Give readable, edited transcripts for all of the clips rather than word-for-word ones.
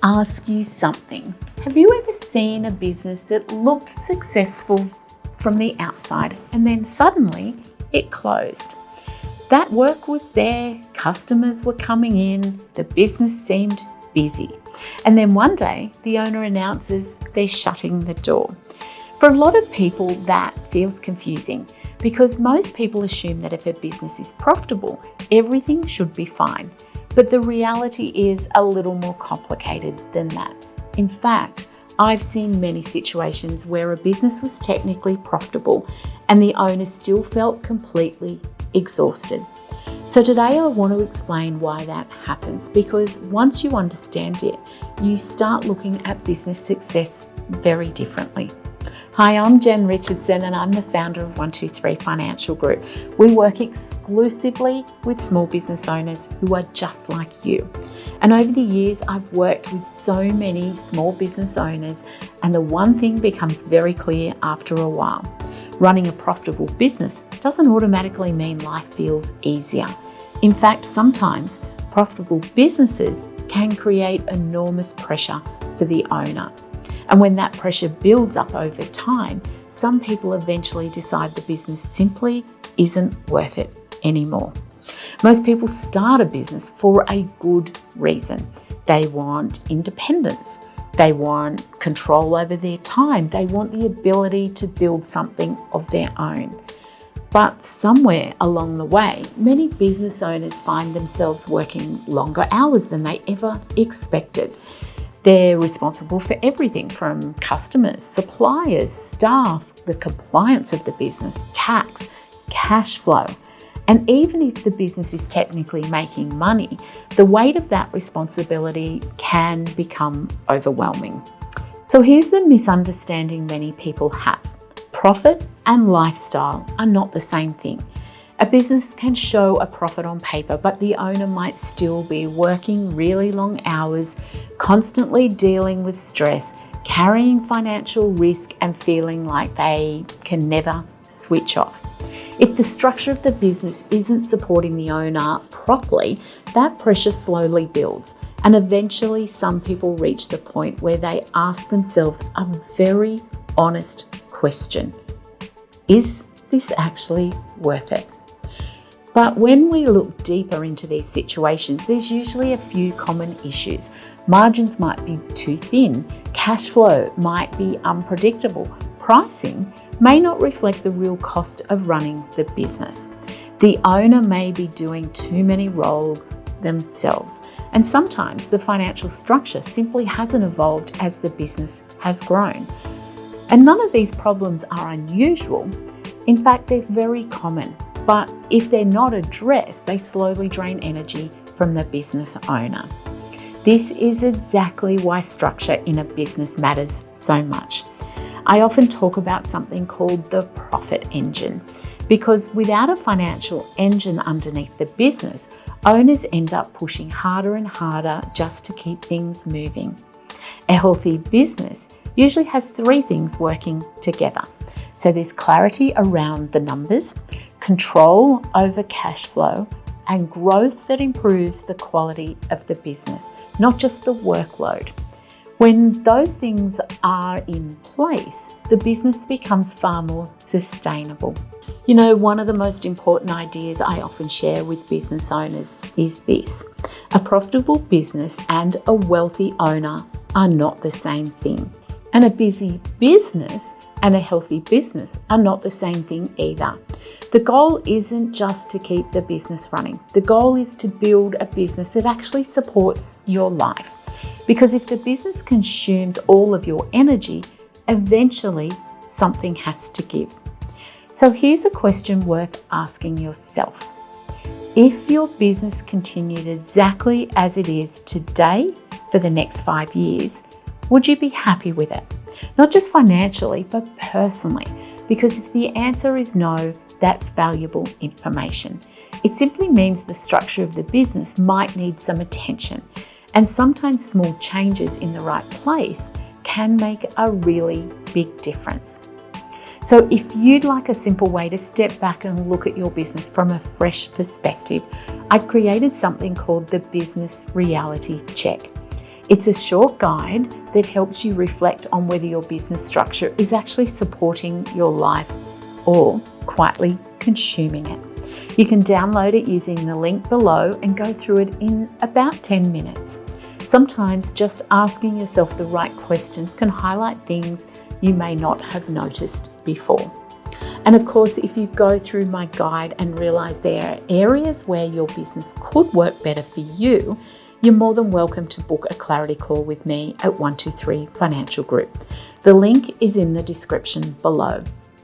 ask you something. Have you ever seen a business that looked successful from the outside and then suddenly it closed? That work was there, customers were coming in, the business seemed busy. And then one day the owner announces they're shutting the door. For a lot of people, that feels confusing because most people assume that if a business is profitable, everything should be fine. But the reality is a little more complicated than that. In fact, I've seen many situations where a business was technically profitable and the owner still felt completely exhausted. So today I want to explain why that happens, because once you understand it, you start looking at business success very differently. Hi, I'm Jen Richardson and I'm the founder of 123 Financial Group. We work exclusively with small business owners who are just like you. And over the years, I've worked with so many small business owners, and the one thing becomes very clear after a while. Running a profitable business doesn't automatically mean life feels easier. In fact, sometimes profitable businesses can create enormous pressure for the owner. And when that pressure builds up over time, some people eventually decide the business simply isn't worth it anymore. Most people start a business for a good reason. They want independence. They want control over their time. They want the ability to build something of their own. But somewhere along the way, many business owners find themselves working longer hours than they ever expected. They're responsible for everything from customers, suppliers, staff, the compliance of the business, tax, cash flow. And even if the business is technically making money, the weight of that responsibility can become overwhelming. So here's the misunderstanding many people have. Profit and lifestyle are not the same thing. A business can show a profit on paper, but the owner might still be working really long hours, constantly dealing with stress, carrying financial risk, and feeling like they can never switch off. If the structure of the business isn't supporting the owner properly, that pressure slowly builds, and eventually some people reach the point where they ask themselves a very honest question. Is this actually worth it? But when we look deeper into these situations, there's usually a few common issues. Margins might be too thin, cash flow might be unpredictable, pricing may not reflect the real cost of running the business. The owner may be doing too many roles themselves, and sometimes the financial structure simply hasn't evolved as the business has grown. And none of these problems are unusual. In fact, they're very common. But if they're not addressed, they slowly drain energy from the business owner. This is exactly why structure in a business matters so much. I often talk about something called the profit engine, because without a financial engine underneath the business, owners end up pushing harder and harder just to keep things moving. A healthy business usually has three things working together. So there's clarity around the numbers, control over cash flow, and growth that improves the quality of the business, not just the workload. When those things are in place, the business becomes far more sustainable. You know, one of the most important ideas I often share with business owners is this: a profitable business and a wealthy owner are not the same thing. And a busy business and a healthy business are not the same thing either. The goal isn't just to keep the business running. The goal is to build a business that actually supports your life. Because if the business consumes all of your energy, eventually something has to give. So here's a question worth asking yourself. If your business continued exactly as it is today for the next 5 years, would you be happy with it? Not just financially, but personally. Because if the answer is no, that's valuable information. It simply means the structure of the business might need some attention. And sometimes small changes in the right place can make a really big difference. So if you'd like a simple way to step back and look at your business from a fresh perspective, I've created something called the Business Reality Check. It's a short guide that helps you reflect on whether your business structure is actually supporting your life or quietly consuming it. You can download it using the link below and go through it in about 10 minutes. Sometimes just asking yourself the right questions can highlight things you may not have noticed before. And of course, if you go through my guide and realize there are areas where your business could work better for you, you're more than welcome to book a clarity call with me at 123 Financial Group. The link is in the description below.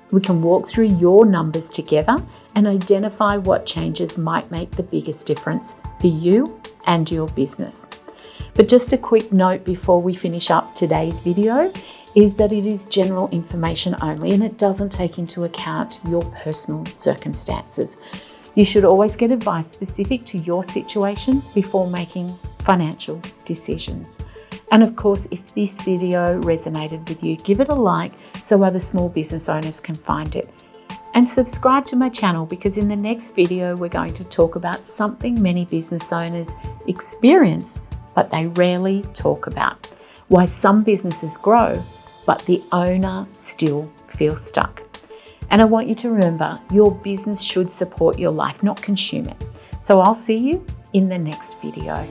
We can walk through your numbers together and identify what changes might make the biggest difference for you and your business. But just a quick note before we finish up today's video is that it is general information only and it doesn't take into account your personal circumstances. You should always get advice specific to your situation before making financial decisions. And of course, if this video resonated with you, give it a like so other small business owners can find it. And subscribe to my channel because in the next video, we're going to talk about something many business owners experience, but they rarely talk about. Why some businesses grow, but the owner still feels stuck. And I want you to remember, your business should support your life, not consume it. So I'll see you in the next video.